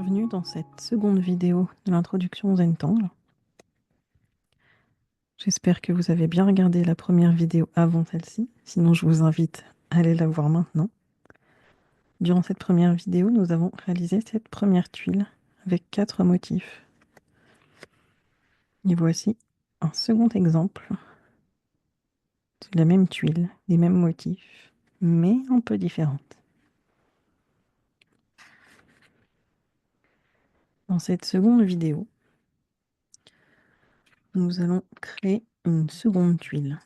bienvenue dans cette seconde vidéo de l'introduction au Zentangle. J'espère que vous avez bien regardé la première vidéo avant celle-ci, sinon je vous invite à aller la voir maintenant. Durant cette première vidéo, nous avons réalisé cette première tuile avec 4 motifs. Et voici un second exemple de la même tuile, des mêmes motifs, mais un peu différentes. Dans cette seconde vidéo, nous allons créer une seconde tuile.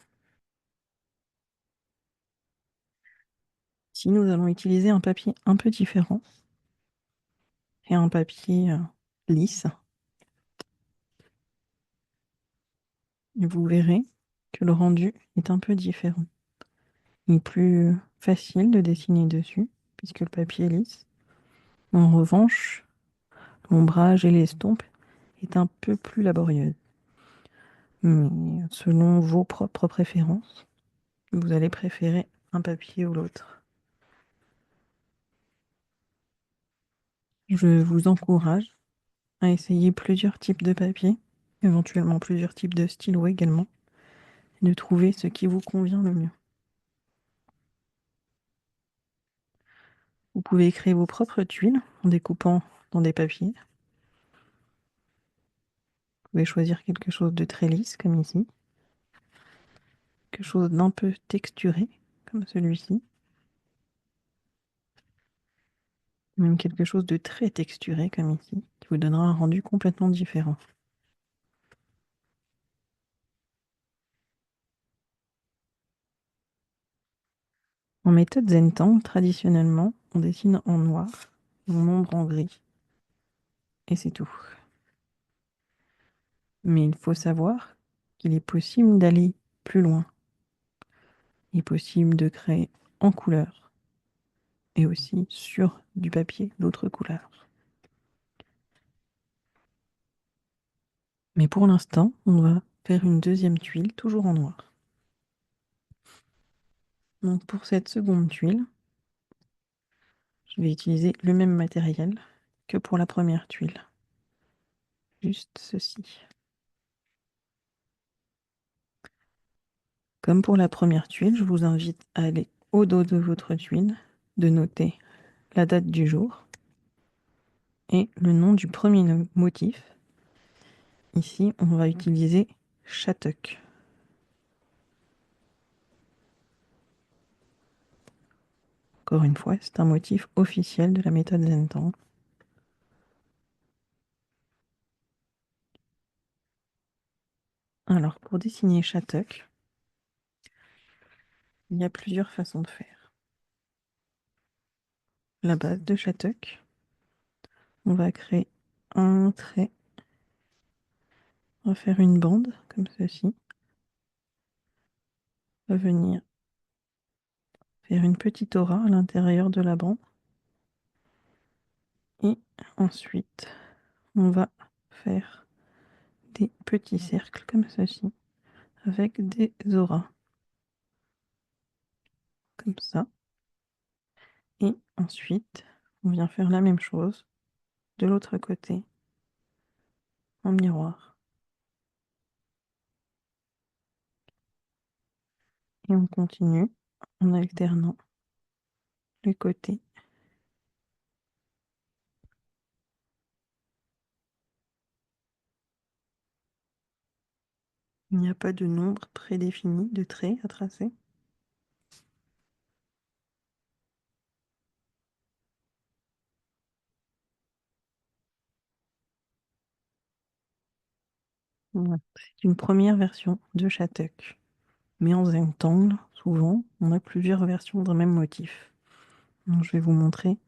Ici, nous allons utiliser un papier un peu différent et un papier lisse. Et vous verrez que le rendu est un peu différent. Il est plus facile de dessiner dessus, puisque le papier est lisse. En revanche, l'ombrage et l'estompe est un peu plus laborieux. Mais selon vos propres préférences, vous allez préférer un papier ou l'autre. Je vous encourage à essayer plusieurs types de papier, éventuellement plusieurs types de stylos également, et de trouver ce qui vous convient le mieux. Vous pouvez créer vos propres tuiles en découpant dans des papiers. Vous pouvez choisir quelque chose de très lisse, comme ici. Quelque chose d'un peu texturé, comme celui-ci. Même quelque chose de très texturé, comme ici, qui vous donnera un rendu complètement différent. En méthode Zentangle, traditionnellement, on dessine en noir, en ombre en gris. Et c'est tout. Mais il faut savoir qu'il est possible d'aller plus loin. Il est possible de créer en couleur et aussi sur du papier d'autres couleurs. Mais pour l'instant, on va faire une deuxième tuile, toujours en noir. Donc pour cette seconde tuile, je vais utiliser le même matériel que pour la première tuile. Juste ceci. Comme pour la première tuile, je vous invite à aller au dos de votre tuile, de noter la date du jour et le nom du premier motif. Ici, on va utiliser Shattuck. Encore une fois, c'est un motif officiel de la méthode Zentangle. Alors, pour dessiner Shattuck, il y a plusieurs façons de faire. La base de Shattuck, on va créer un trait, on va faire une bande comme ceci, on va venir faire une petite aura à l'intérieur de la bande, et ensuite on va faire des petits cercles comme ceci, avec des auras, comme ça, et ensuite on vient faire la même chose de l'autre côté, en miroir. Et on continue en alternant les côtés. Il n'y a pas de nombre prédéfini de traits à tracer. Voilà. C'est une première version de Shattuck. Mais en Zentangle, souvent, on a plusieurs versions d'un même motif. Donc, je vais vous montrer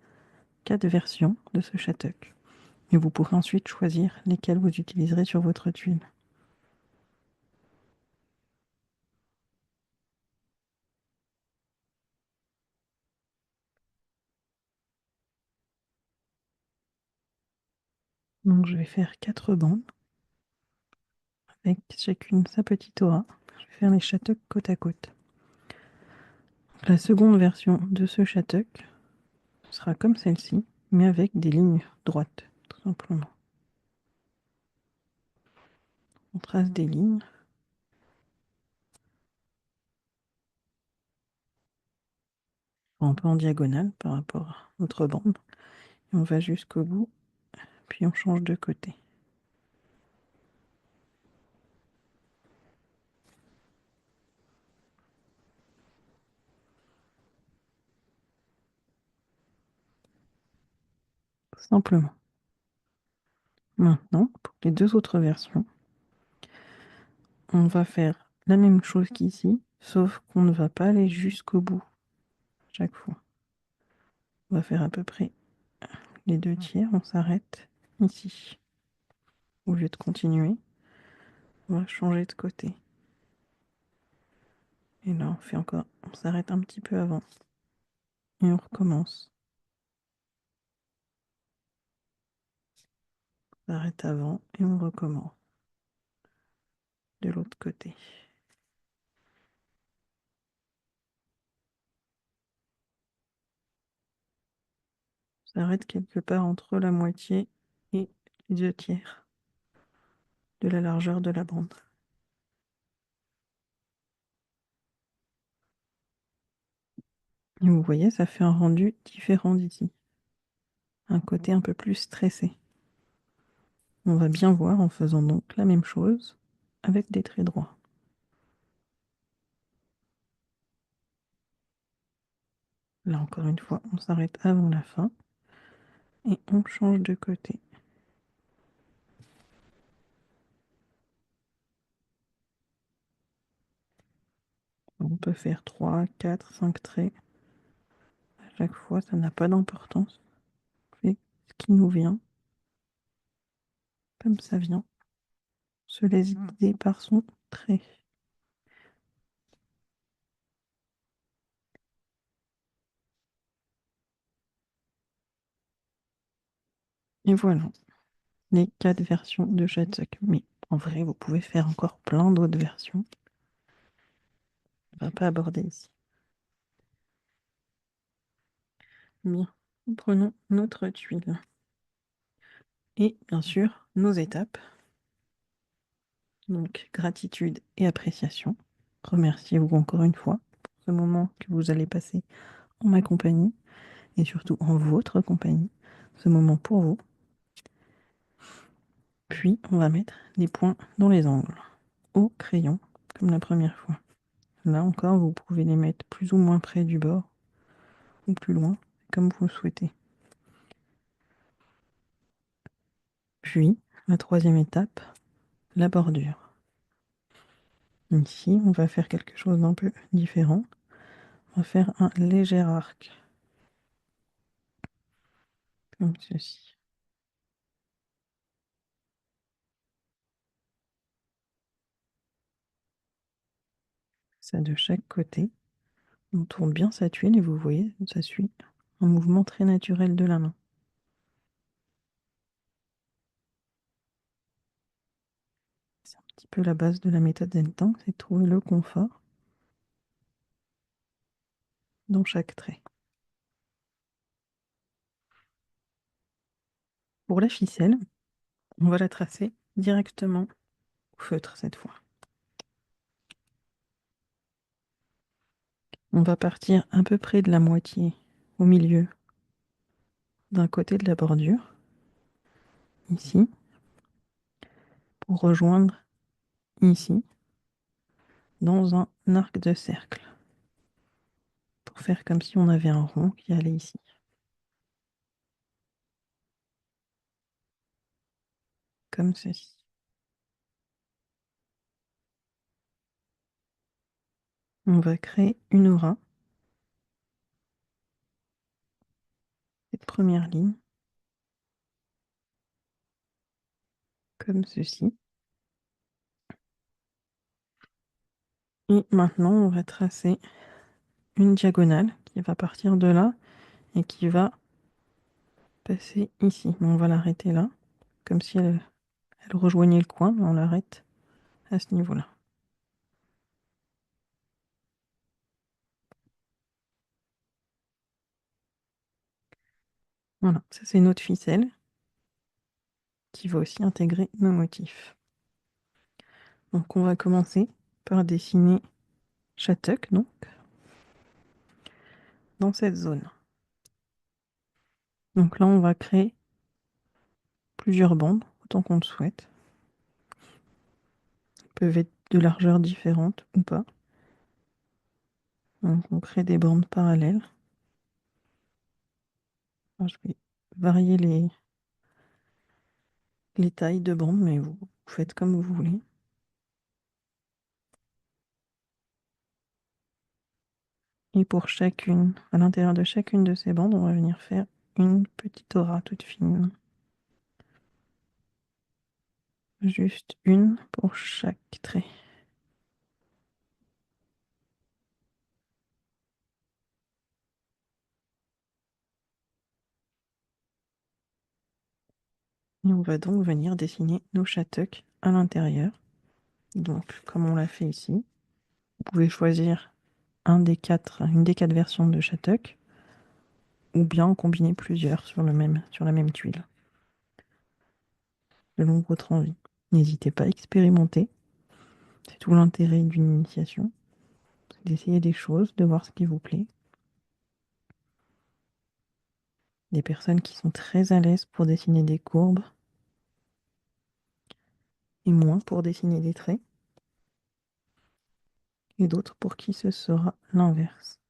4 versions de ce Shattuck. Et vous pourrez ensuite choisir lesquelles vous utiliserez sur votre tuile. Donc je vais faire 4 bandes, avec chacune sa petite aura. Je vais faire les Shattuck côte à côte. La seconde version de ce Shattuck sera comme celle-ci, mais avec des lignes droites. tout simplement. On trace des lignes. Un peu en diagonale par rapport à notre bande. Et on va jusqu'au bout, puis on change de côté. Tout simplement. Maintenant, pour les deux autres versions, on va faire la même chose qu'ici, sauf qu'on ne va pas aller jusqu'au bout chaque fois. On va faire à peu près les 2/3, on s'arrête ici. Au lieu de continuer, on va changer de côté. Et là, on fait encore, on s'arrête un petit peu avant. Et on recommence. On s'arrête avant et on recommence. De l'autre côté. On s'arrête quelque part entre la moitié et les 2/3 de la largeur de la bande. Et vous voyez, ça fait un rendu différent d'ici. Un côté un peu plus stressé. On va bien voir en faisant donc la même chose avec des traits droits. Là encore une fois, on s'arrête avant la fin et on change de côté. On peut faire 3, 4, 5 traits. À chaque fois, ça n'a pas d'importance. On fait ce qui nous vient, comme ça vient. On se laisse guider par son trait. Et voilà, les 4 versions de Shattuck. Mais en vrai, vous pouvez faire encore plein d'autres versions. On ne va pas aborder ici. Bien, prenons notre tuile. Et bien sûr, nos étapes. Donc, gratitude et appréciation. Remerciez-vous encore une fois pour ce moment que vous allez passer en ma compagnie et surtout en votre compagnie. Ce moment pour vous. Puis, on va mettre des points dans les angles au crayon, comme la première fois. Là encore, vous pouvez les mettre plus ou moins près du bord ou plus loin, comme vous le souhaitez. Puis, la troisième étape, la bordure. Ici, on va faire quelque chose d'un peu différent. On va faire un léger arc, comme ceci. Ça de chaque côté. On tourne bien sa tuile et vous voyez, ça suit un mouvement très naturel de la main. C'est un petit peu la base de la méthode Zen-Tang, c'est de trouver le confort dans chaque trait. Pour la ficelle, on va la tracer directement au feutre cette fois. On va partir à peu près de la moitié au milieu d'un côté de la bordure, ici, pour rejoindre ici, dans un arc de cercle, pour faire comme si on avait un rond qui allait ici. Comme ceci. On va créer une aura. Cette première ligne, comme ceci. Et maintenant, on va tracer une diagonale qui va partir de là et qui va passer ici. On va l'arrêter là, comme si elle rejoignait le coin, mais on l'arrête à ce niveau-là. Voilà, ça c'est notre ficelle. qui va aussi intégrer nos motifs. Donc on va commencer par dessiner Shattuck, donc, dans cette zone. Donc là, on va créer plusieurs bandes, autant qu'on le souhaite. Elles peuvent être de largeur différente ou pas. Donc on crée des bandes parallèles. Alors, je vais varier les tailles de bandes, mais vous faites comme vous voulez. Et pour chacune, à l'intérieur de chacune de ces bandes, on va venir faire une petite aura toute fine. Juste une pour chaque trait. Et on va donc venir dessiner nos Shattuck à l'intérieur. Donc, comme on l'a fait ici, vous pouvez choisir une des quatre versions de Shattuck, ou bien en combiner plusieurs sur la même tuile, selon votre envie. N'hésitez pas à expérimenter. C'est tout l'intérêt d'une initiation, c'est d'essayer des choses, de voir ce qui vous plaît. Des personnes qui sont très à l'aise pour dessiner des courbes et moins pour dessiner des traits, et d'autres pour qui ce sera l'inverse.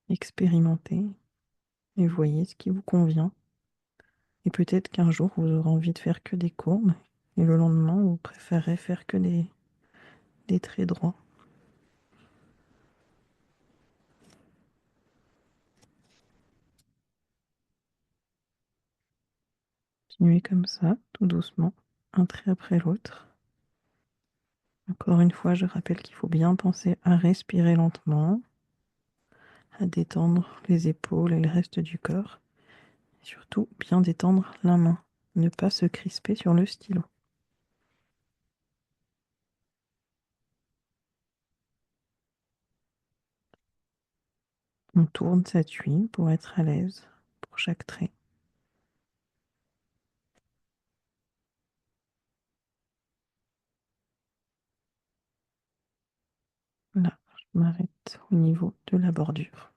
Expérimentez et voyez ce qui vous convient. Et peut-être qu'un jour, vous aurez envie de faire que des courbes, et le lendemain, vous préférez faire que des traits droits. Continuez comme ça, tout doucement, un trait après l'autre. Encore une fois, je rappelle qu'il faut bien penser à respirer lentement, à détendre les épaules et le reste du corps. Et surtout, bien détendre la main, ne pas se crisper sur le stylo. On tourne sa tuile pour être à l'aise pour chaque trait. Là, je m'arrête au niveau de la bordure.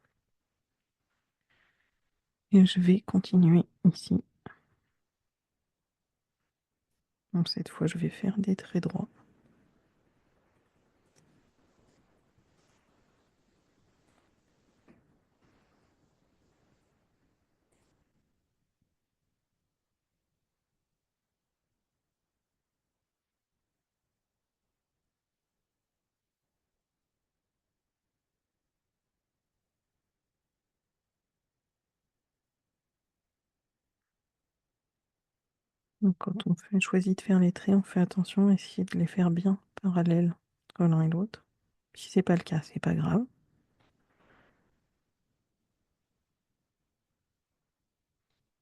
Et je vais continuer ici. Donc cette fois, je vais faire des traits droits. Donc quand on choisit de faire les traits, on fait attention à essayer de les faire bien parallèles entre l'un et l'autre. Si c'est pas le cas, c'est pas grave.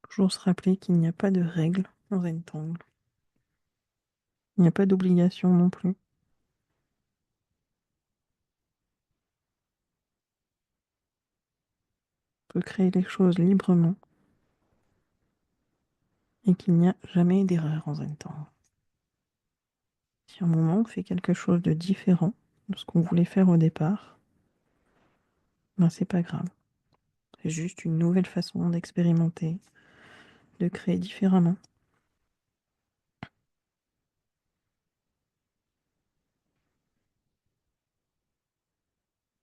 Toujours se rappeler qu'il n'y a pas de règle dans Zentangle. Il n'y a pas d'obligation non plus. On peut créer les choses librement et qu'il n'y a jamais d'erreur en Zentangle. Si à un moment on fait quelque chose de différent de ce qu'on voulait faire au départ, ben c'est pas grave. C'est juste une nouvelle façon d'expérimenter, de créer différemment.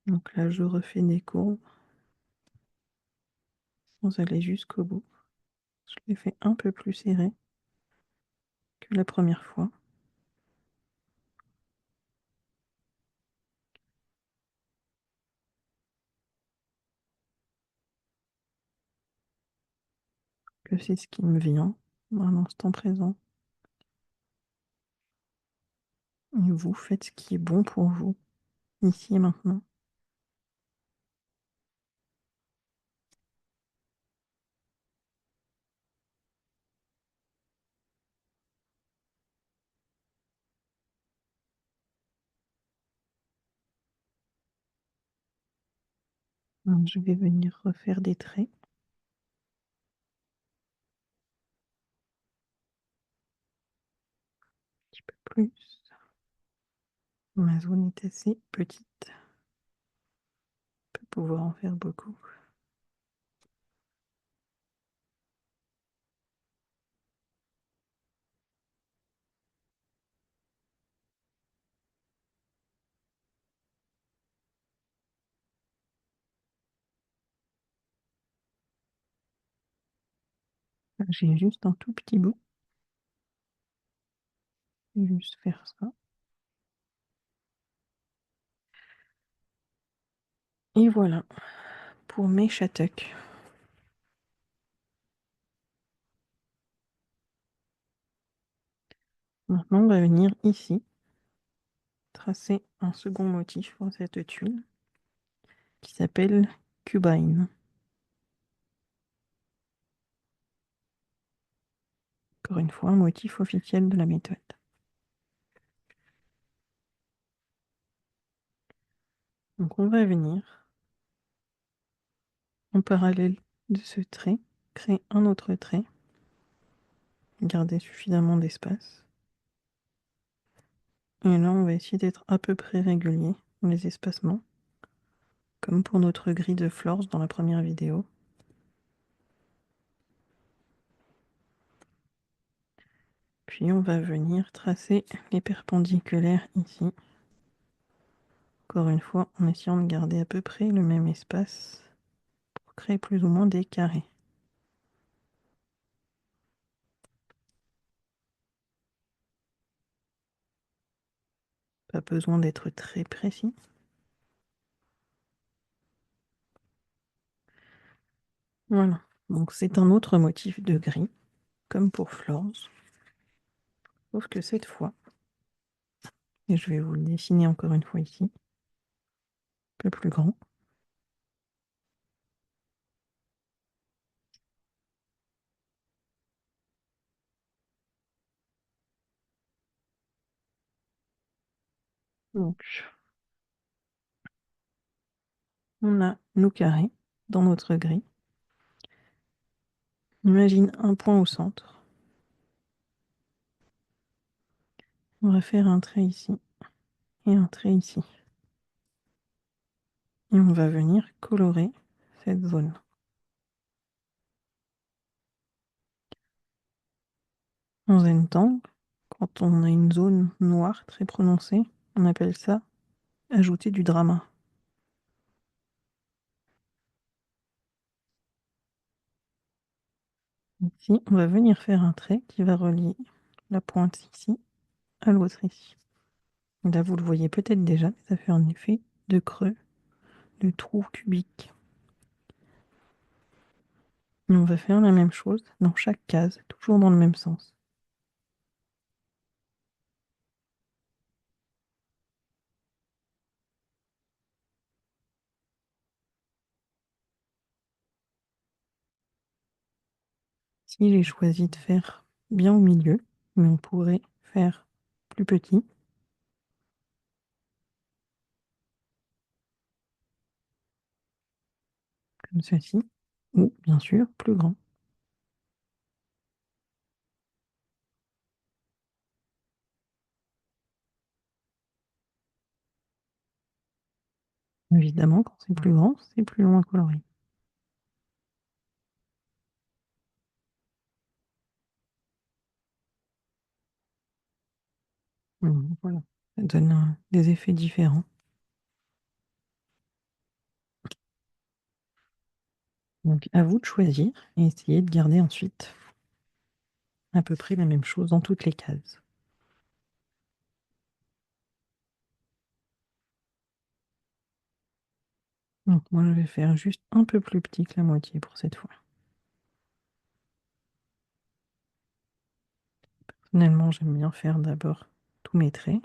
Donc là, je refais des courbes sans aller jusqu'au bout. Je les fais un peu plus serrées que la première fois. Que c'est ce qui me vient à l'instant présent. Et vous faites ce qui est bon pour vous, ici et maintenant. Donc, je vais venir refaire des traits. plus. Ma zone est assez petite. Je peux pouvoir en faire beaucoup. J'ai juste un tout petit bout. Je vais juste faire ça. Et voilà pour mes shattucks. Maintenant, on va venir ici tracer un second motif pour cette tuile qui s'appelle Cubine. Encore une fois, un motif officiel de la méthode. Donc on va venir en parallèle de ce trait, créer un autre trait, garder suffisamment d'espace. Et là, on va essayer d'être à peu près régulier dans les espacements, comme pour notre grille de Flores dans la première vidéo. Puis on va venir tracer les perpendiculaires ici. Encore une fois, en essayant de garder à peu près le même espace pour créer plus ou moins des carrés. Pas besoin d'être très précis. Voilà, donc c'est un autre motif de gris, comme pour Flores. Sauf que cette fois, et je vais vous le dessiner encore une fois ici, un peu plus grand. Donc, on a nos carrés dans notre grille. Imagine un point au centre. On va faire un trait ici et un trait ici. Et on va venir colorer cette zone. En Zentangle, quand on a une zone noire très prononcée, on appelle ça ajouter du drama. Ici, on va venir faire un trait qui va relier la pointe ici à l'autre ici. Là, vous le voyez peut-être déjà, mais ça fait un effet de creux, de trou cubique. Et on va faire la même chose dans chaque case, toujours dans le même sens. Ici, j'ai choisi de faire bien au milieu, mais on pourrait faire plus petit. Comme ceci, ou bien sûr plus grand. Évidemment, quand c'est plus grand, c'est plus long à colorer. Voilà, ça donne des effets différents. Donc à vous de choisir et essayer de garder ensuite à peu près la même chose dans toutes les cases. Donc moi je vais faire juste un peu plus petit que la moitié pour cette fois. Personnellement, j'aime bien faire d'abord tous mes traits,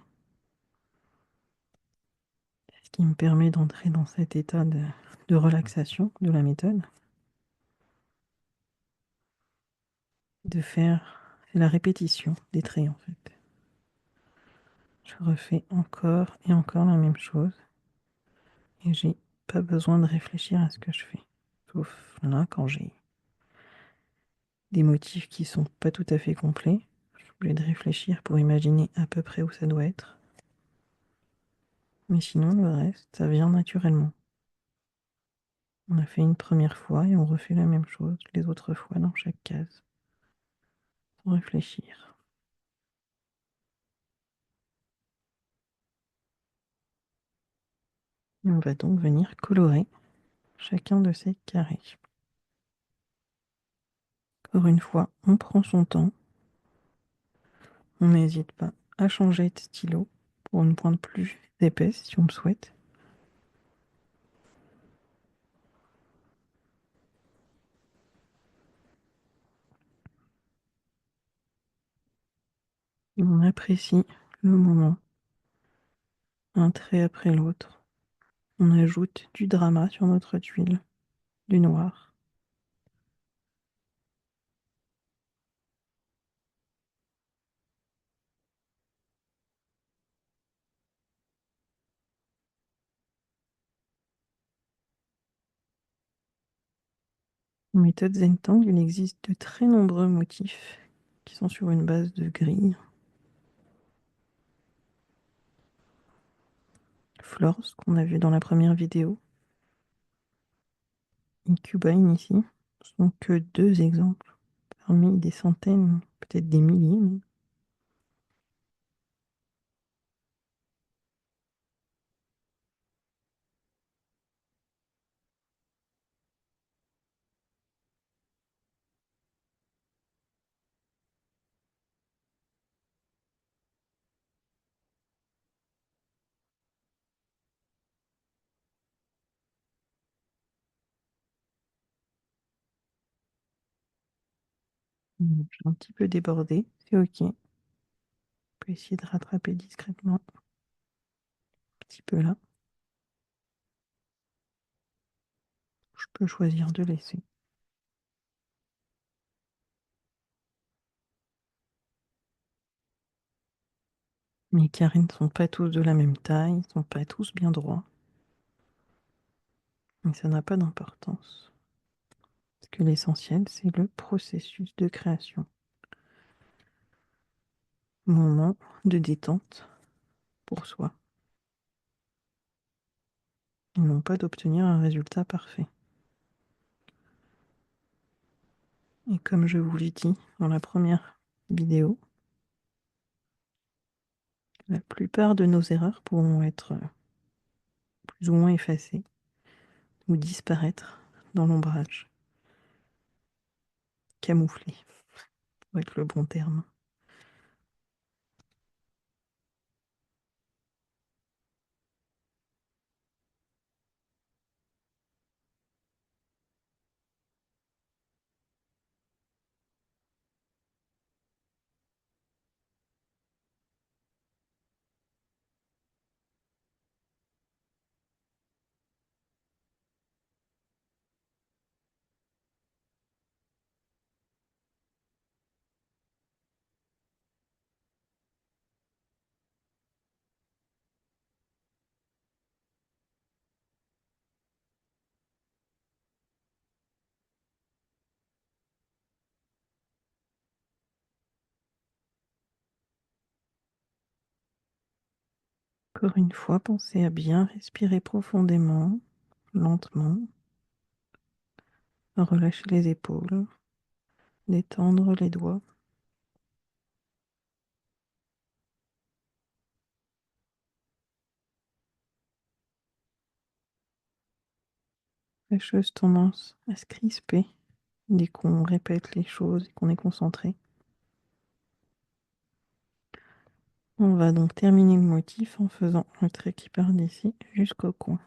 ce qui me permet d'entrer dans cet état de relaxation de la méthode. De faire la répétition des traits en fait. Je refais encore et encore la même chose et j'ai pas besoin de réfléchir à ce que je fais. Sauf là, quand j'ai des motifs qui sont pas tout à fait complets, je obligée de réfléchir pour imaginer à peu près où ça doit être. Mais sinon, le reste, ça vient naturellement. On a fait une première fois et on refait la même chose les autres fois dans chaque case, sans réfléchir. Et on va donc venir colorer chacun de ces carrés. Encore une fois, on prend son temps. On n'hésite pas à changer de stylo pour une pointe plus épaisse si on le souhaite. Et on apprécie le moment, un trait après l'autre. On ajoute du drama sur notre tuile, du noir. En méthode Zentangle, il existe de très nombreux motifs qui sont sur une base de gris. Flores, qu'on a vu dans la première vidéo, et Cubine ici, ce sont que deux exemples, parmi des centaines, peut-être des milliers. J'ai un petit peu débordé, c'est ok. On peut essayer de rattraper discrètement, un petit peu là. Je peux choisir de laisser. Mes carrés ne sont pas tous de la même taille, ils ne sont pas tous bien droits. Mais ça n'a pas d'importance. Parce que l'essentiel, c'est le processus de création. Moment de détente pour soi. Et non pas d'obtenir un résultat parfait. Et comme je vous l'ai dit dans la première vidéo, la plupart de nos erreurs pourront être plus ou moins effacées ou disparaître dans l'ombrage. Camouflées, pour être le bon terme. Encore une fois, pensez à bien respirer profondément, lentement, à relâcher les épaules, détendre les doigts. La chose tendance à se crisper dès qu'on répète les choses et qu'on est concentré. On va donc terminer le motif en faisant un trait qui part d'ici jusqu'au coin.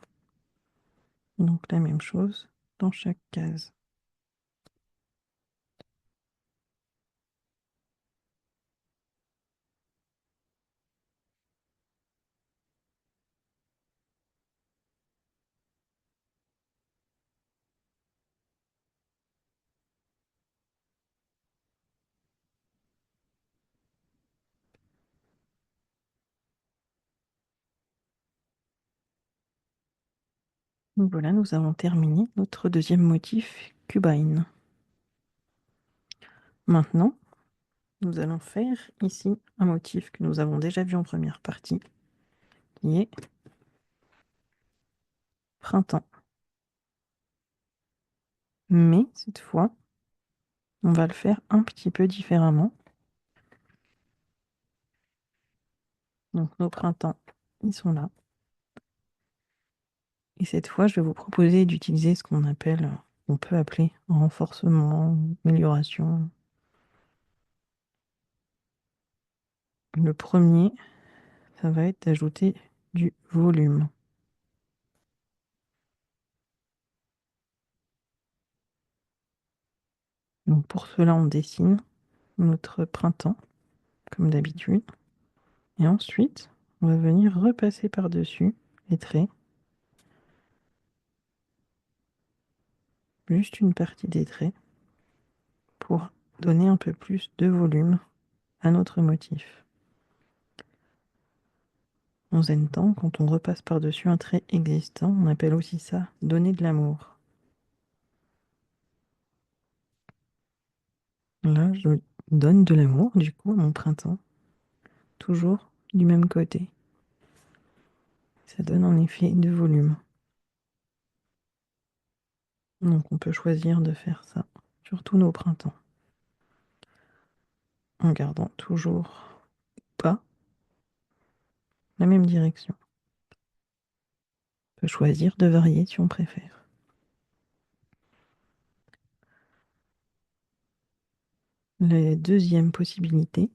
Donc la même chose dans chaque case. Donc voilà, nous avons terminé notre deuxième motif, Cubine. Maintenant, nous allons faire ici un motif que nous avons déjà vu en première partie, qui est printemps. Mais cette fois, on va le faire un petit peu différemment. Donc nos printemps, ils sont là. Et cette fois, je vais vous proposer d'utiliser ce on peut appeler renforcement, amélioration. Le premier, ça va être d'ajouter du volume. Donc pour cela, on dessine notre printemps, comme d'habitude. Et ensuite, on va venir repasser par-dessus les traits. Juste une partie des traits pour donner un peu plus de volume à notre motif. En zen-temps, quand on repasse par-dessus un trait existant, on appelle aussi ça donner de l'amour. Là, je donne de l'amour, du coup, à mon printemps, toujours du même côté. Ça donne en effet de volume. Donc on peut choisir de faire ça sur tous nos printemps, en gardant toujours pas la même direction. On peut choisir de varier si on préfère. La deuxième possibilité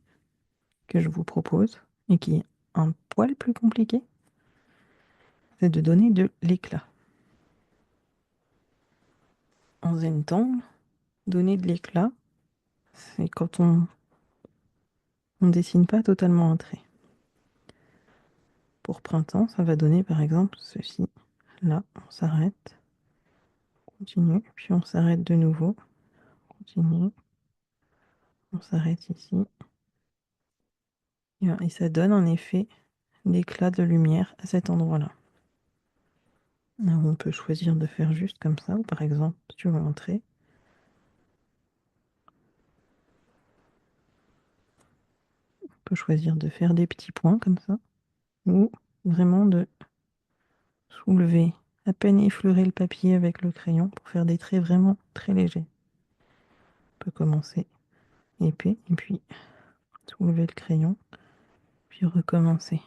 que je vous propose, et qui est un poil plus compliquée, c'est de donner de l'éclat. En zen-temps, donner de l'éclat, c'est quand on dessine pas totalement un trait. Pour printemps, ça va donner par exemple ceci. Là, on s'arrête, continue, puis on s'arrête de nouveau, continue, on s'arrête ici. Et ça donne un effet d'éclat de lumière à cet endroit-là. Alors on peut choisir de faire juste comme ça, ou par exemple sur l'entrée. On peut choisir de faire des petits points comme ça, ou vraiment de soulever, à peine effleurer le papier avec le crayon pour faire des traits vraiment très légers. On peut commencer épais, et puis soulever le crayon, puis recommencer.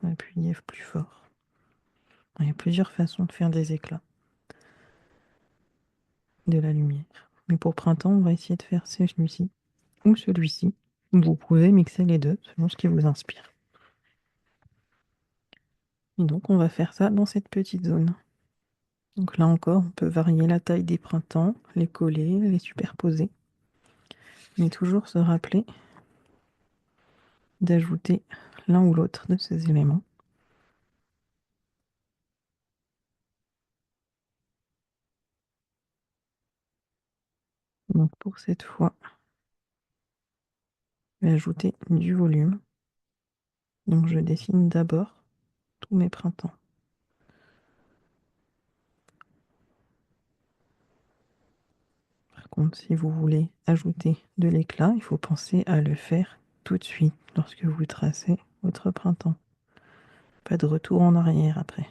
Appuyer plus fort. Il y a plusieurs façons de faire des éclats de la lumière. Mais pour printemps, on va essayer de faire celui-ci ou celui-ci. Vous pouvez mixer les deux selon ce qui vous inspire. Et donc on va faire ça dans cette petite zone. Donc là encore, on peut varier la taille des printemps, les coller, les superposer. Mais toujours se rappeler d'ajouter l'un ou l'autre de ces éléments. Donc pour cette fois, je vais ajouter du volume. Donc je dessine d'abord tous mes printemps. Par contre, si vous voulez ajouter de l'éclat, il faut penser à le faire tout de suite lorsque vous tracez votre printemps. Pas de retour en arrière après.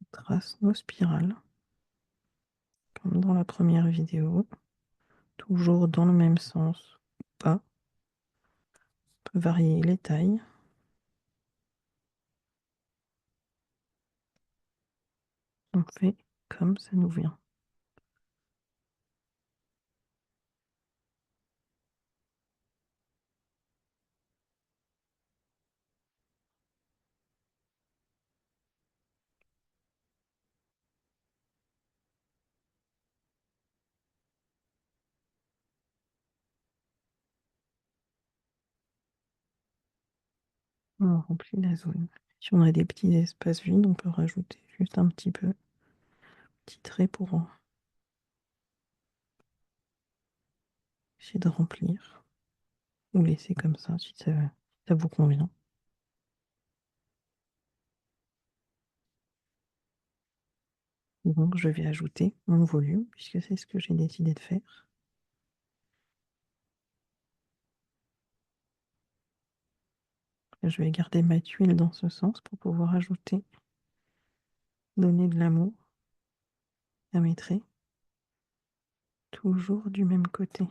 On trace nos spirales, comme dans la première vidéo, toujours dans le même sens ou pas. On peut varier les tailles. On fait comme ça nous vient. On remplit la zone. Si on a des petits espaces vides, on peut rajouter juste un petit peu, petit trait pour Essayez de remplir ou laisser comme ça si ça vous convient. Donc je vais ajouter mon volume puisque c'est ce que j'ai décidé de faire. Je vais garder ma tuile dans ce sens pour pouvoir ajouter, donner de l'amour à mes traits, toujours du même côté.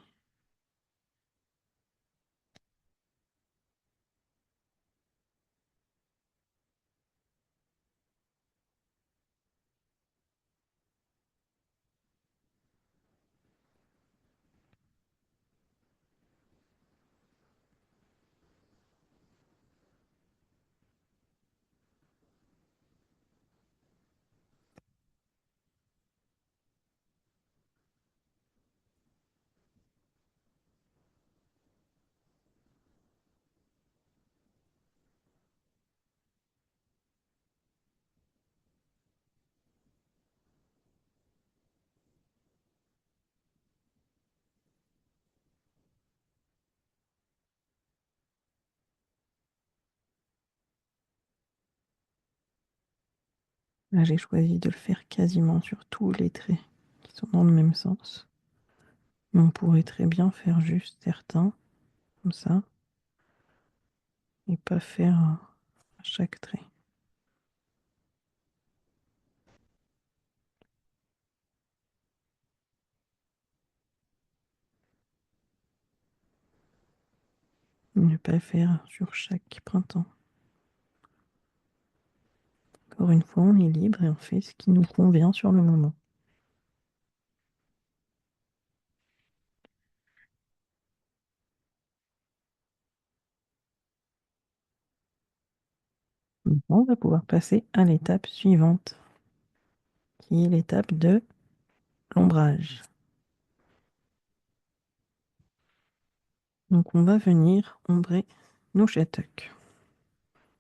Là, j'ai choisi de le faire quasiment sur tous les traits qui sont dans le même sens. Mais on pourrait très bien faire juste certains, comme ça, et pas faire à chaque trait. Ne pas le faire sur chaque printemps. Encore une fois, on est libre et on fait ce qui nous convient sur le moment. Maintenant, on va pouvoir passer à l'étape suivante, qui est l'étape de l'ombrage. Donc on va venir ombrer nos shattucks.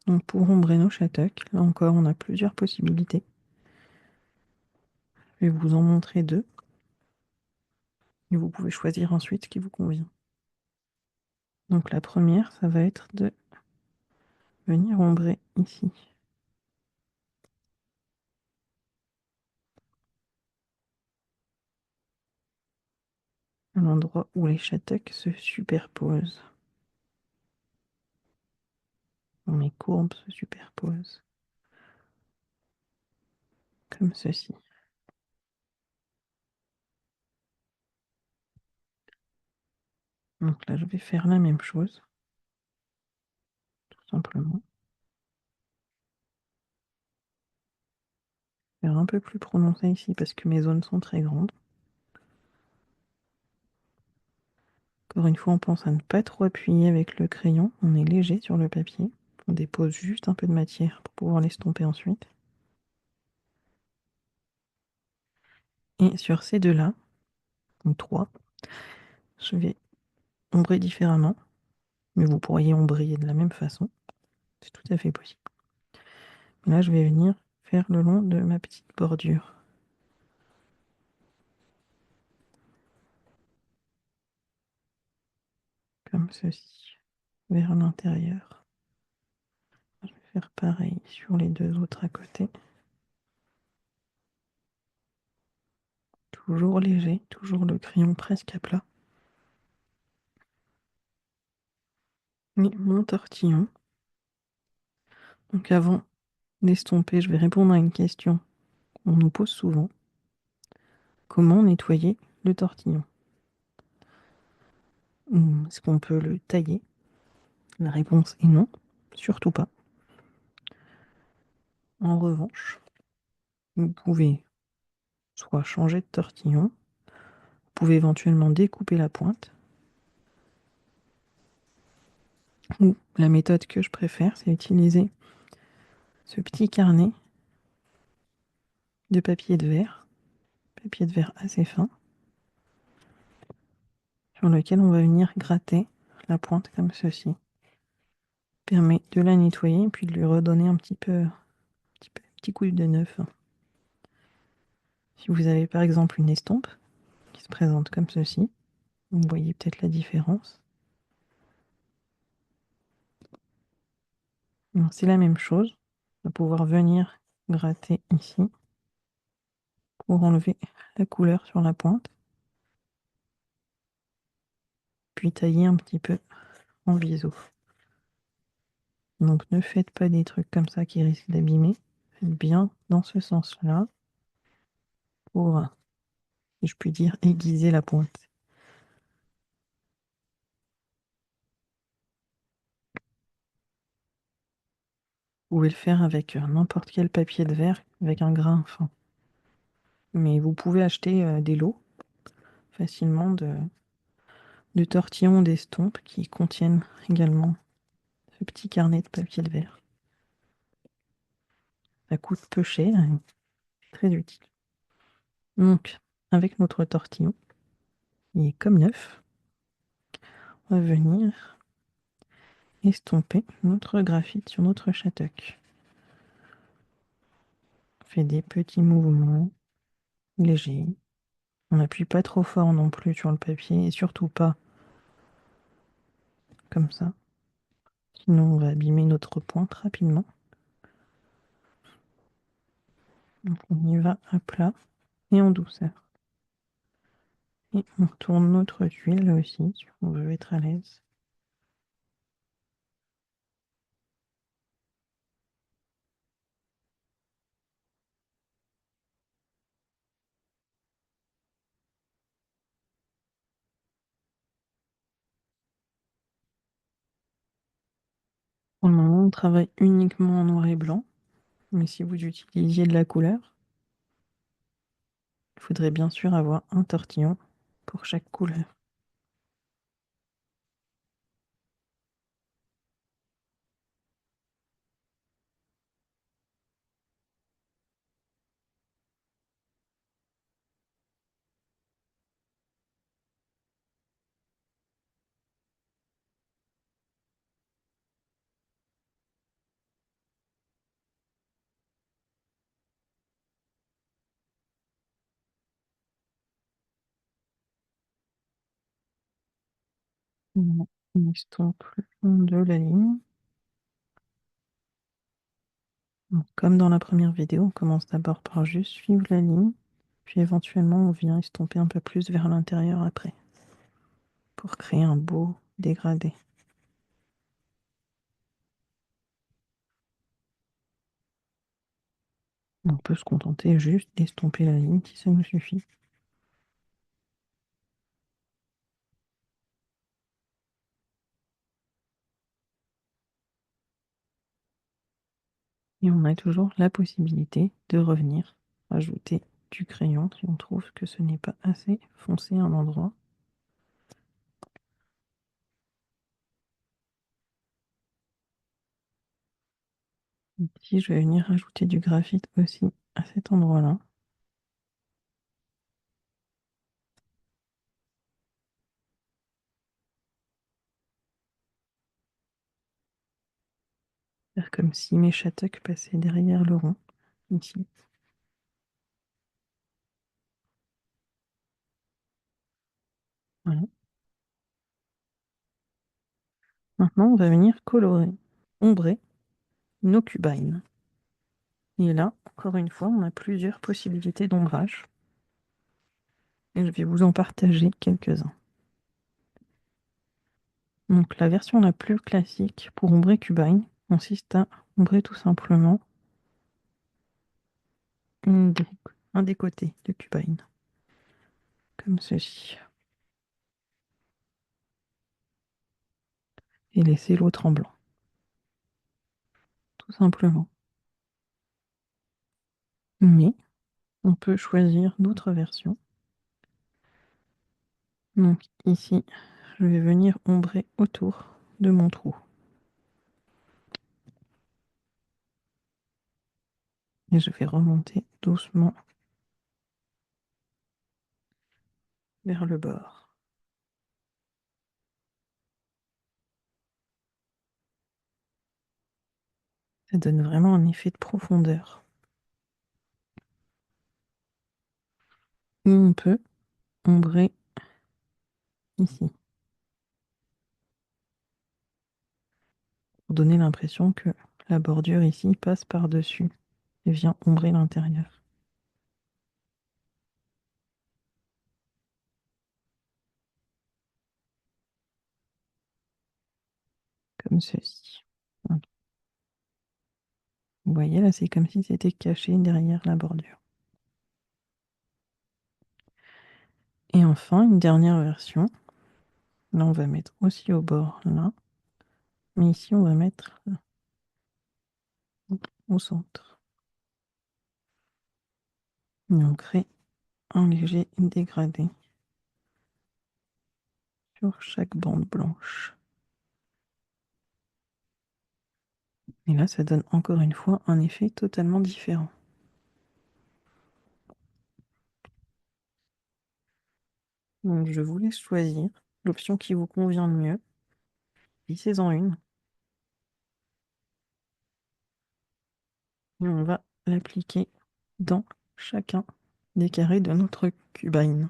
Donc pour ombrer nos shattucks, là encore on a plusieurs possibilités. Je vais vous en montrer deux. Et vous pouvez choisir ensuite ce qui vous convient. Donc la première, ça va être de venir ombrer ici. À l'endroit où les shattucks se superposent. Où mes courbes se superposent. Comme ceci. Donc là, je vais faire la même chose. Tout simplement. Faire un peu plus prononcé ici parce que mes zones sont très grandes. Encore une fois, on pense à ne pas trop appuyer avec le crayon. On est léger sur le papier. On dépose juste un peu de matière pour pouvoir l'estomper ensuite. Et sur ces deux-là, ou trois, je vais ombrer différemment. Mais vous pourriez ombrer de la même façon. C'est tout à fait possible. Là, je vais venir faire le long de ma petite bordure. Comme ceci, vers l'intérieur. Je vais faire pareil sur les deux autres à côté. Toujours léger, toujours le crayon presque à plat. Et mon tortillon. Donc avant d'estomper, je vais répondre à une question qu'on nous pose souvent. Comment nettoyer le tortillon? Est-ce qu'on peut le tailler? La réponse est non, surtout pas. En revanche, vous pouvez soit changer de tortillon, vous pouvez éventuellement découper la pointe, ou la méthode que je préfère, c'est utiliser ce petit carnet de papier de verre assez fin, sur lequel on va venir gratter la pointe comme ceci. Permet de la nettoyer et puis de lui redonner un petit coup de neuf. Si vous avez par exemple une estompe qui se présente comme ceci, Vous voyez peut-être la différence. C'est la même chose. On va pouvoir venir gratter ici pour enlever la couleur sur la pointe. Puis tailler un petit peu en biseau. Donc ne faites pas des trucs comme ça qui risquent d'abîmer. Faites bien dans ce sens-là pour, si je puis dire, aiguiser la pointe. Vous pouvez le faire avec n'importe quel papier de verre avec un grain fin. Mais vous pouvez acheter des lots facilement de tortillons d'estampes qui contiennent également ce petit carnet de papier de verre. Ça coûte peu cher et très utile. Donc, avec notre tortillon, il est comme neuf, on va venir estomper notre graphite sur notre chatoc. On fait des petits mouvements légers. On n'appuie pas trop fort non plus sur le papier et surtout pas comme ça. Sinon, on va abîmer notre pointe rapidement. Donc, on y va à plat et en douceur. Et on tourne notre tuile là aussi, si on veut être à l'aise. Pour le moment, on travaille uniquement en noir et blanc, mais si vous utilisiez de la couleur, il faudrait bien sûr avoir un tortillon pour chaque couleur. Voilà. On estompe le long de la ligne. Donc, comme dans la première vidéo, on commence d'abord par juste suivre la ligne, puis éventuellement on vient estomper un peu plus vers l'intérieur après, pour créer un beau dégradé. On peut se contenter juste d'estomper la ligne si ça nous suffit. Et on a toujours la possibilité de revenir ajouter du crayon si on trouve que ce n'est pas assez foncé à un endroit. Ici, je vais venir ajouter du graphite aussi à cet endroit-là. Faire comme si mes chatocs passaient derrière le rond, ici. Voilà. Maintenant, on va venir colorer, ombrer nos cubines. Et là, encore une fois, on a plusieurs possibilités d'ombrage. Et je vais vous en partager quelques-uns. Donc la version la plus classique pour ombrer cubine consiste à ombrer tout simplement un des côtés de cubine, comme ceci. Et laisser l'autre en blanc, tout simplement. Mais on peut choisir d'autres versions. Donc ici, je vais venir ombrer autour de mon trou. Et je vais remonter doucement vers le bord. Ça donne vraiment un effet de profondeur. Et on peut ombrer ici, pour donner l'impression que la bordure ici passe par-dessus et vient ombrer l'intérieur. Comme ceci. Voilà. Vous voyez là, c'est comme si c'était caché derrière la bordure. Et enfin, une dernière version. Là, on va mettre aussi au bord, là. Mais ici, on va mettre là, au centre. Et on crée un léger dégradé sur chaque bande blanche. Et là, ça donne encore une fois un effet totalement différent. Donc, je vous laisse choisir l'option qui vous convient le mieux. Lissez-en une. Et on va l'appliquer dans chacun des carrés de notre cubine.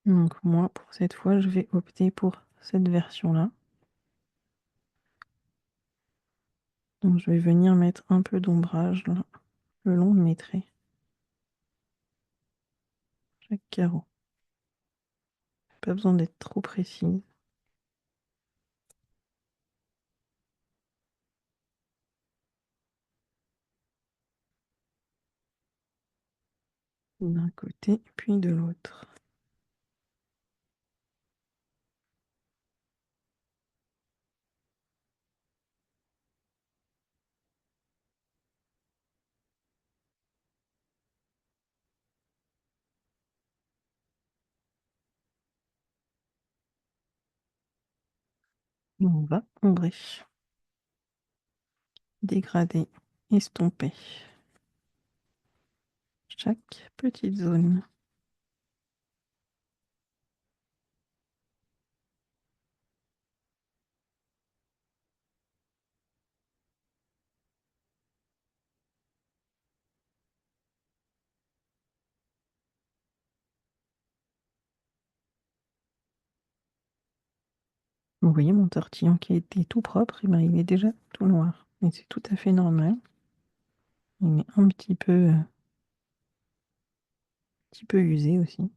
Donc moi, pour cette fois, je vais opter pour cette version-là. Donc je vais venir mettre un peu d'ombrage là, le long de mes traits. Chaque carreau. Pas besoin d'être trop précise. D'un côté, puis de l'autre. Et on va ombrer, dégrader, estomper chaque petite zone. Vous voyez mon tortillon qui était tout propre, et ben il est déjà tout noir. Mais c'est tout à fait normal. Il est un petit peu usé aussi.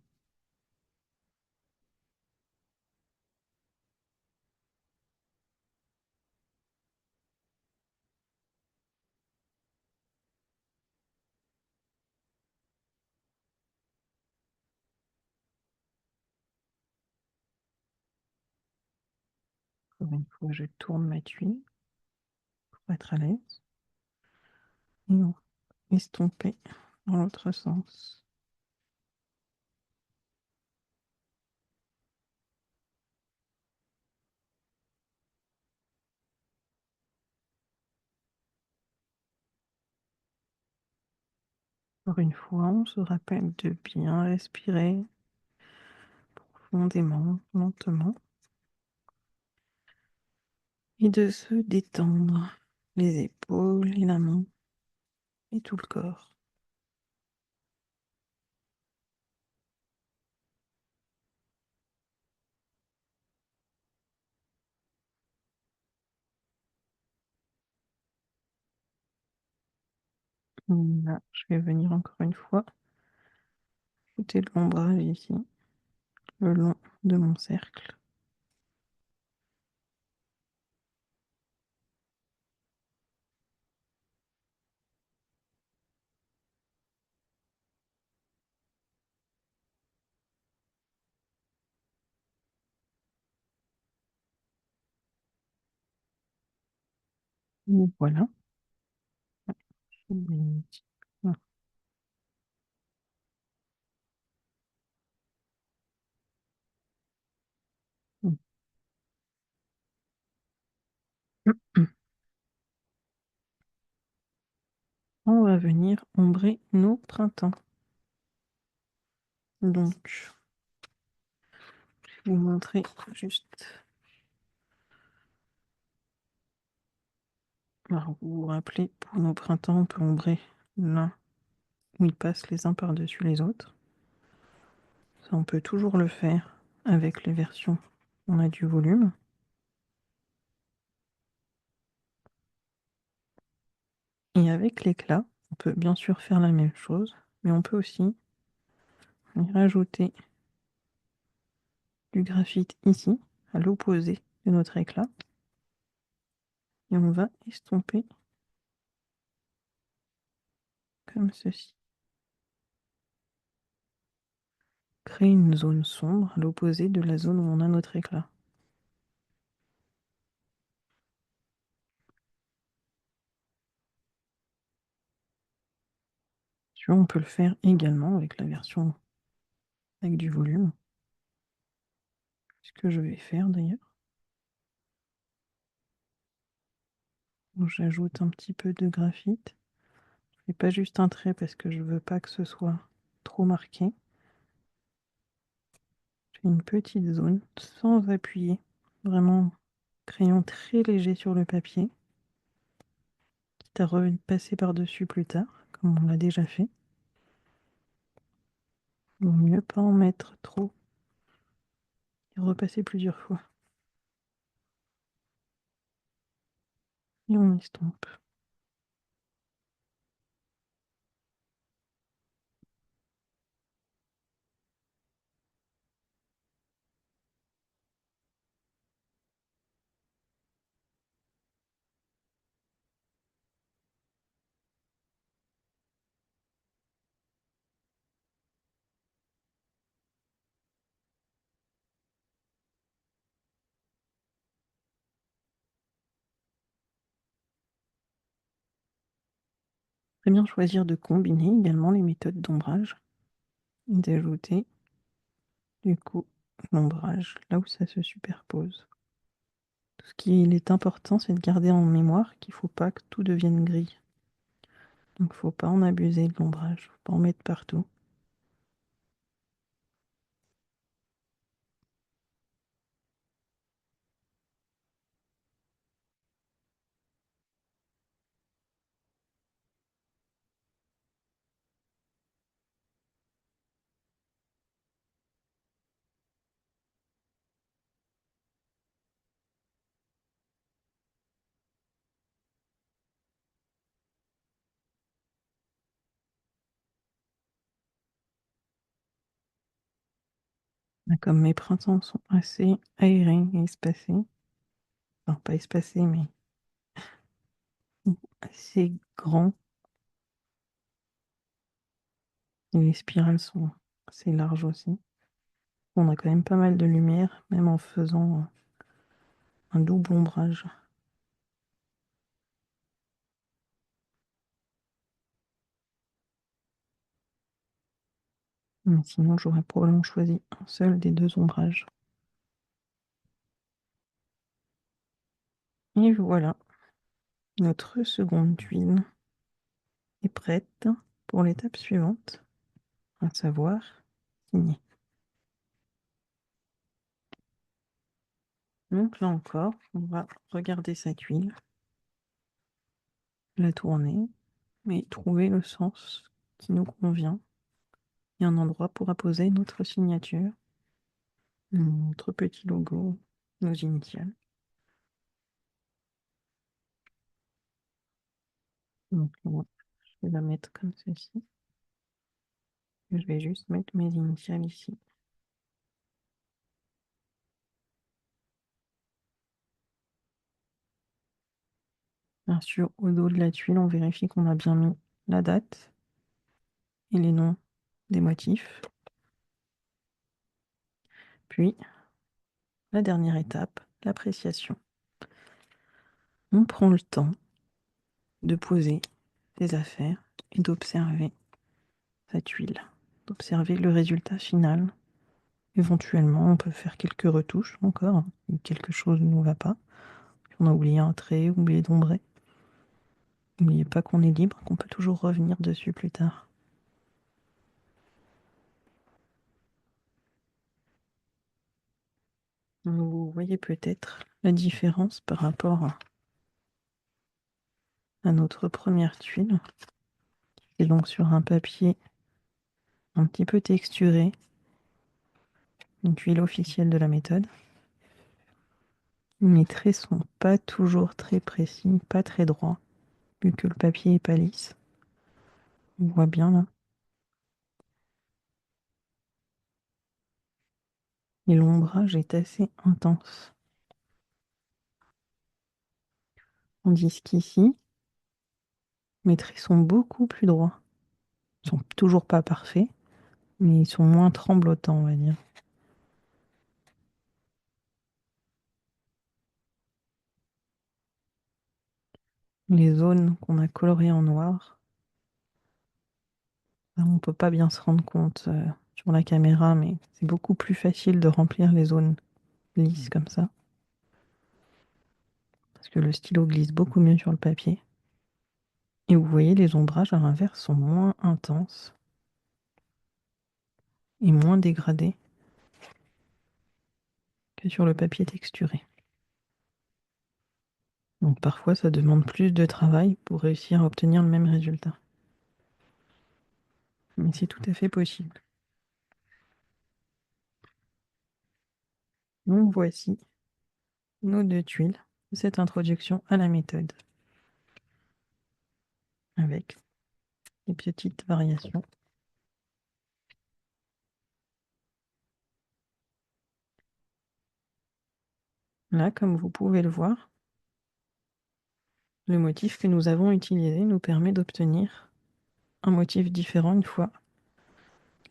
Encore une fois, je tourne ma tuile pour être à l'aise. Et on va estomper dans l'autre sens. Encore une fois, on se rappelle de bien respirer profondément, lentement, et de se détendre les épaules et la main et tout le corps. Là, je vais venir encore une fois ajouter de l'ombrage ici, le long de mon cercle. Et voilà. On va venir ombrer nos printemps. Donc, je vais vous montrer juste. Alors, vous vous rappelez, pour nos printemps, on peut ombrer là où ils passent les uns par-dessus les autres. Ça, on peut toujours le faire avec les versions où on a du volume. Et avec l'éclat, on peut bien sûr faire la même chose, mais on peut aussi y rajouter du graphite ici, à l'opposé de notre éclat. Et on va estomper comme ceci. Créer une zone sombre à l'opposé de la zone où on a notre éclat. On peut le faire également avec la version avec du volume. Ce que je vais faire d'ailleurs. J'ajoute un petit peu de graphite. Je fais pas juste un trait parce que je veux pas que ce soit trop marqué. Je fais une petite zone sans appuyer. Vraiment crayon très léger sur le papier. Quitte à repasser par-dessus plus tard, comme on l'a déjà fait. Vaut mieux pas en mettre trop et repasser plusieurs fois. Et on estompe. Très bien choisir de combiner également les méthodes d'ombrage et d'ajouter du coup l'ombrage là où ça se superpose. Ce qu'il est important, c'est de garder en mémoire qu'il ne faut pas que tout devienne gris. Donc il ne faut pas en abuser de l'ombrage, il ne faut pas en mettre partout. Comme mes printemps sont assez aérés et espacés, enfin pas espacés mais assez grands, et les spirales sont assez larges aussi. On a quand même pas mal de lumière, même en faisant un double ombrage. Mais sinon, j'aurais probablement choisi un seul des deux ombrages. Et voilà, notre seconde tuile est prête pour l'étape suivante, à savoir signer. Donc là encore, on va regarder sa tuile, la tourner, et trouver le sens qui nous convient et un endroit pour apposer notre signature, notre petit logo, nos initiales. Donc moi, je vais la mettre comme ceci. Je vais juste mettre mes initiales ici. Bien sûr, au dos de la tuile, on vérifie qu'on a bien mis la date et les noms des motifs. Puis, la dernière étape, l'appréciation. On prend le temps de poser ses affaires et d'observer sa tuile, d'observer le résultat final. Éventuellement, on peut faire quelques retouches encore, si quelque chose ne nous va pas. Si on a oublié un trait, oublié d'ombrer. N'oubliez pas qu'on est libre, qu'on peut toujours revenir dessus plus tard. Vous voyez peut-être la différence par rapport à notre première tuile. Et donc sur un papier un petit peu texturé, une tuile officielle de la méthode. Mes traits sont pas toujours très précis, pas très droits, vu que le papier est pas lisse. On voit bien là. Et l'ombrage est assez intense. Tandis qu'ici, mes traits sont beaucoup plus droits. Ils sont toujours pas parfaits, mais ils sont moins tremblotants, on va dire. Les zones qu'on a colorées en noir, là, on peut pas bien se rendre compte sur la caméra, mais c'est beaucoup plus facile de remplir les zones lisses comme ça. Parce que le stylo glisse beaucoup mieux sur le papier. Et vous voyez, les ombrages à l'inverse sont moins intenses et moins dégradés que sur le papier texturé. Donc parfois, ça demande plus de travail pour réussir à obtenir le même résultat. Mais c'est tout à fait possible. Donc voici nos 2 tuiles de cette introduction à la méthode, avec des petites variations. Là, comme vous pouvez le voir, le motif que nous avons utilisé nous permet d'obtenir un motif différent une fois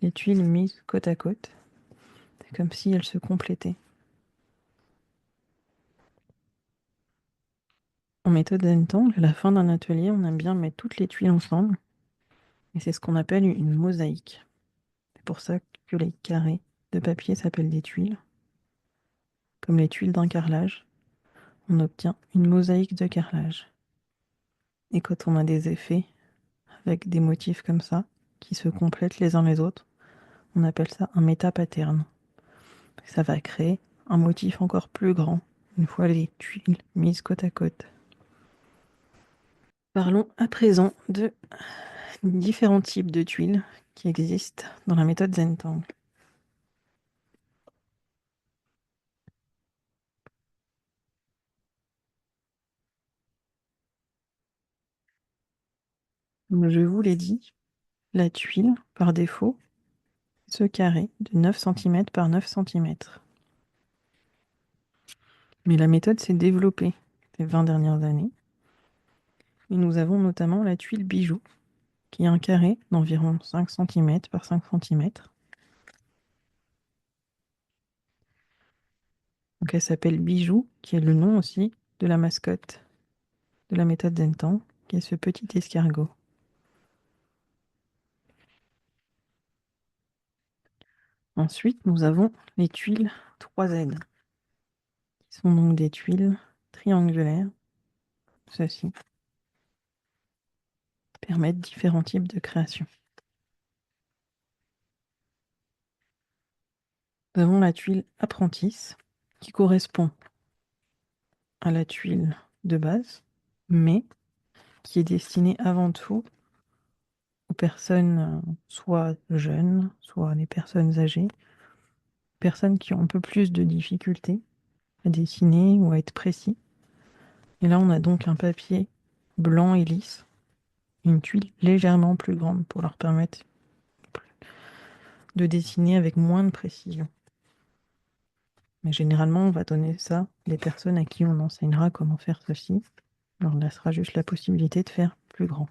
les tuiles mises côte à côte. C'est comme si elles se complétaient. En méthode Zentangle, à la fin d'un atelier, on aime bien mettre toutes les tuiles ensemble. Et c'est ce qu'on appelle une mosaïque. C'est pour ça que les carrés de papier s'appellent des tuiles. Comme les tuiles d'un carrelage, on obtient une mosaïque de carrelage. Et quand on a des effets avec des motifs comme ça, qui se complètent les uns les autres, on appelle ça un métapattern. Ça va créer un motif encore plus grand, une fois les tuiles mises côte à côte. Parlons à présent de différents types de tuiles qui existent dans la méthode Zentangle. Comme je vous l'ai dit, la tuile, par défaut, ce carré de 9 cm par 9 cm. Mais la méthode s'est développée ces 20 dernières années. Et nous avons notamment la tuile bijou, qui est un carré d'environ 5 cm par 5 cm. Donc elle s'appelle Bijou, qui est le nom aussi de la mascotte de la méthode Zentangle, qui est ce petit escargot. Ensuite, nous avons les tuiles 3Z, qui sont donc des tuiles triangulaires. Ceci permettent différents types de création. Nous avons la tuile apprentice, qui correspond à la tuile de base, mais qui est destinée avant tout aux personnes soit jeunes, soit des personnes âgées, personnes qui ont un peu plus de difficultés à dessiner ou à être précis. Et là, on a donc un papier blanc et lisse, une tuile légèrement plus grande pour leur permettre de dessiner avec moins de précision. Mais généralement, on va donner ça à des personnes à qui on enseignera comment faire ceci. On leur laissera juste la possibilité de faire plus grand.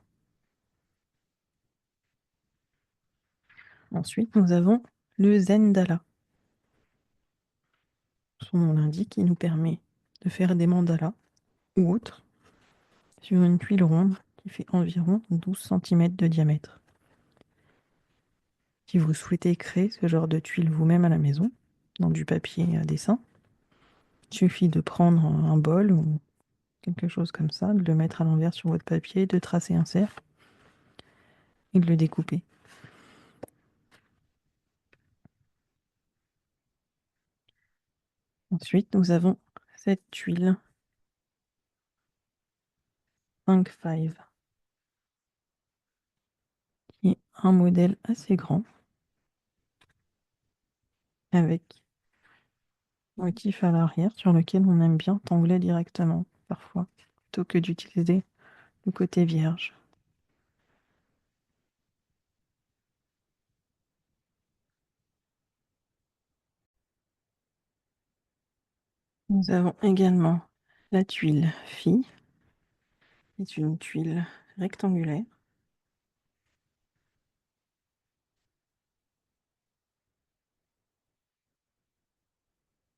Ensuite, nous avons le Zendala. Son nom l'indique, il nous permet de faire des mandalas ou autres sur une tuile ronde qui fait environ 12 cm de diamètre. Si vous souhaitez créer ce genre de tuile vous-même à la maison, dans du papier à dessin, il suffit de prendre un bol ou quelque chose comme ça, de le mettre à l'envers sur votre papier, de tracer un cercle et de le découper. Ensuite, nous avons cette tuile 5-5, qui est un modèle assez grand, avec motif à l'arrière sur lequel on aime bien tangler directement, parfois, plutôt que d'utiliser le côté vierge. Nous avons également la tuile Phi, qui est une tuile rectangulaire.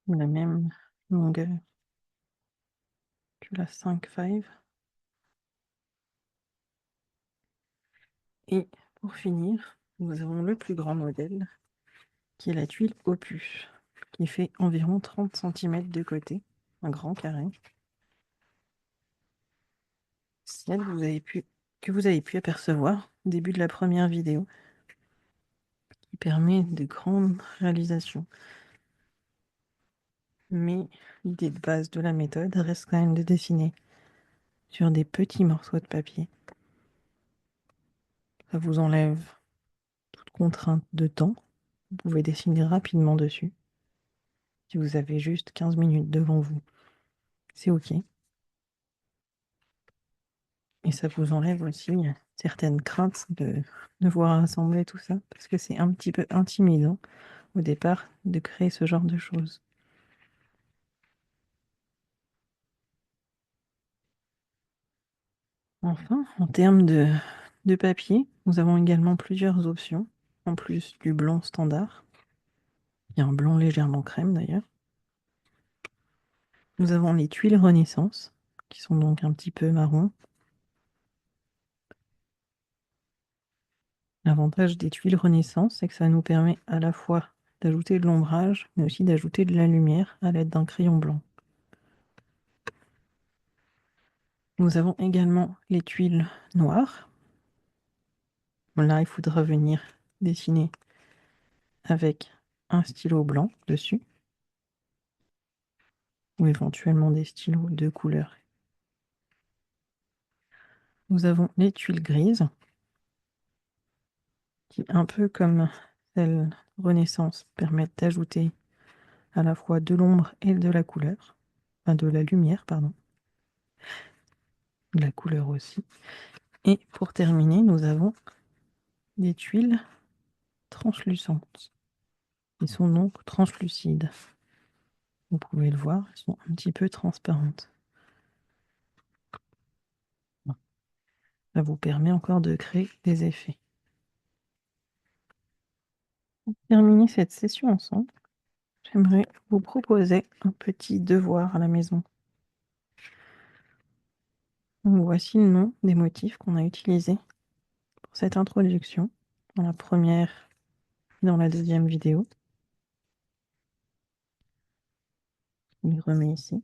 La même longueur que la 5-5. Et pour finir, nous avons le plus grand modèle, qui est la tuile Opus, qui fait environ 30 cm de côté, un grand carré. Celle que vous avez pu apercevoir au début de la première vidéo, qui permet de grandes réalisations. Mais l'idée de base de la méthode reste quand même de dessiner sur des petits morceaux de papier. Ça vous enlève toute contrainte de temps. Vous pouvez dessiner rapidement dessus. Si vous avez juste 15 minutes devant vous, c'est OK. Et ça vous enlève aussi certaines craintes de devoir assembler tout ça, parce que c'est un petit peu intimidant au départ de créer ce genre de choses. Enfin, en termes de papier, nous avons également plusieurs options, en plus du blanc standard. Il y a un blanc légèrement crème d'ailleurs. Nous avons les tuiles Renaissance, qui sont donc un petit peu marron. L'avantage des tuiles Renaissance, c'est que ça nous permet à la fois d'ajouter de l'ombrage, mais aussi d'ajouter de la lumière à l'aide d'un crayon blanc. Nous avons également les tuiles noires. Là, il faudra venir dessiner avec un stylo blanc dessus, ou éventuellement des stylos de couleur. Nous avons les tuiles grises, qui, un peu comme celles Renaissance, permettent d'ajouter à la fois de l'ombre et de la couleur, enfin de la lumière, pardon, de la couleur aussi. Et pour terminer, nous avons des tuiles translucentes. Ils sont donc translucides. Vous pouvez le voir, elles sont un petit peu transparentes. Ça vous permet encore de créer des effets. Pour terminer cette session ensemble, j'aimerais vous proposer un petit devoir à la maison. Donc, voici le nom des motifs qu'on a utilisés pour cette introduction dans la première et dans la deuxième vidéo. Je les remets ici.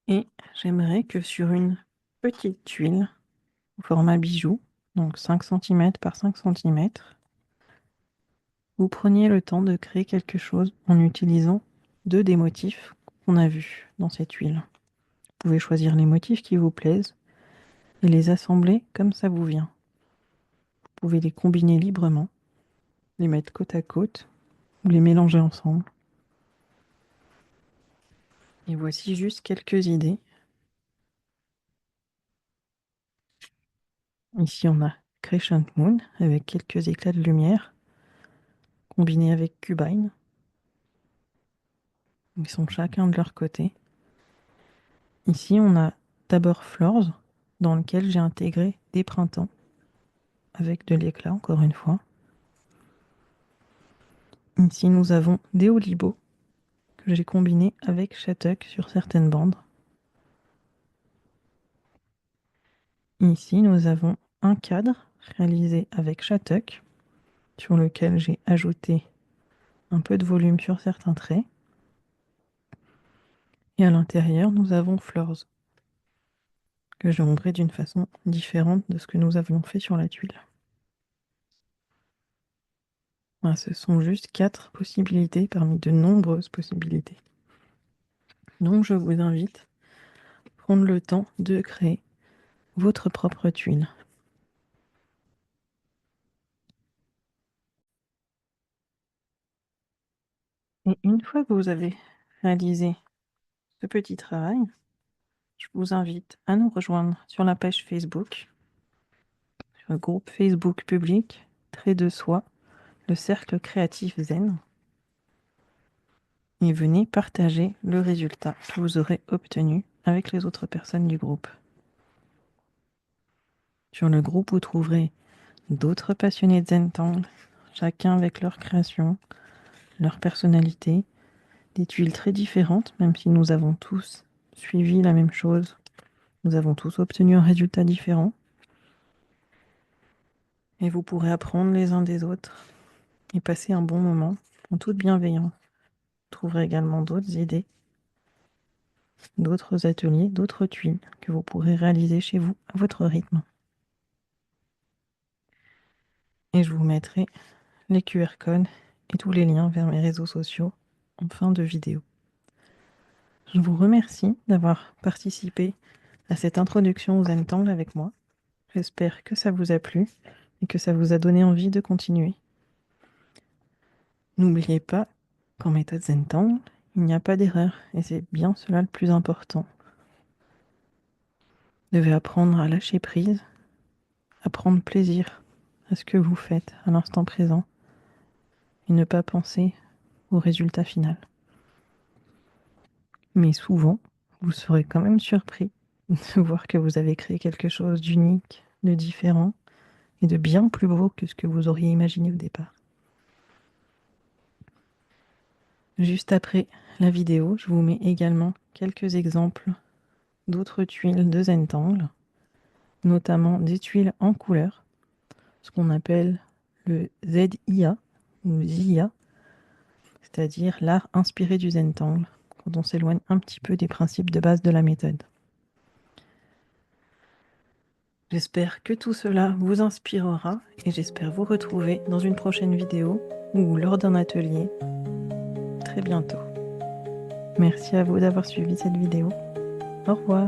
Et j'aimerais que sur une petite tuile au format bijou, donc 5 cm par 5 cm, vous preniez le temps de créer quelque chose en utilisant deux des motifs qu'on a vus dans cette huile. Vous pouvez choisir les motifs qui vous plaisent et les assembler comme ça vous vient. Vous pouvez les combiner librement, les mettre côte à côte ou les mélanger ensemble. Et voici juste quelques idées. Ici, on a Crescent Moon avec quelques éclats de lumière combinés avec Cubine. Ils sont chacun de leur côté. Ici, on a d'abord Floors, dans lequel j'ai intégré des printemps, avec de l'éclat, encore une fois. Ici, nous avons des Olibo, que j'ai combiné avec Shattuck sur certaines bandes. Ici, nous avons un cadre réalisé avec Shattuck, sur lequel j'ai ajouté un peu de volume sur certains traits. Et à l'intérieur, nous avons Floors, que j'ai ombré d'une façon différente de ce que nous avions fait sur la tuile. Voilà, ce sont juste 4 possibilités parmi de nombreuses possibilités. Donc je vous invite à prendre le temps de créer votre propre tuile. Et une fois que vous avez réalisé ce petit travail, je vous invite à nous rejoindre sur la page Facebook, sur le groupe Facebook public, Trait de Soi, le Cercle Créatif Zen. Et venez partager le résultat que vous aurez obtenu avec les autres personnes du groupe. Sur le groupe, vous trouverez d'autres passionnés de Zentangle, chacun avec leur création, leur personnalité, des tuiles très différentes, même si nous avons tous suivi la même chose. Nous avons tous obtenu un résultat différent. Et vous pourrez apprendre les uns des autres et passer un bon moment en toute bienveillance. Vous trouverez également d'autres idées, d'autres ateliers, d'autres tuiles que vous pourrez réaliser chez vous à votre rythme. Et je vous mettrai les QR codes et tous les liens vers mes réseaux sociaux en fin de vidéo. Je vous remercie d'avoir participé à cette introduction aux Zentangle avec moi. J'espère que ça vous a plu et que ça vous a donné envie de continuer. N'oubliez pas qu'en méthode Zentangle, il n'y a pas d'erreur et c'est bien cela le plus important. Vous devez apprendre à lâcher prise, à prendre plaisir à ce que vous faites à l'instant présent et ne pas penser au résultat final. Mais souvent, vous serez quand même surpris de voir que vous avez créé quelque chose d'unique, de différent et de bien plus beau que ce que vous auriez imaginé au départ. Juste après la vidéo, je vous mets également quelques exemples d'autres tuiles de Zentangle, notamment des tuiles en couleur, ce qu'on appelle le ZIA ou ZIA, c'est-à-dire l'art inspiré du Zentangle, quand on s'éloigne un petit peu des principes de base de la méthode. J'espère que tout cela vous inspirera et j'espère vous retrouver dans une prochaine vidéo ou lors d'un atelier très bientôt. Merci à vous d'avoir suivi cette vidéo. Au revoir.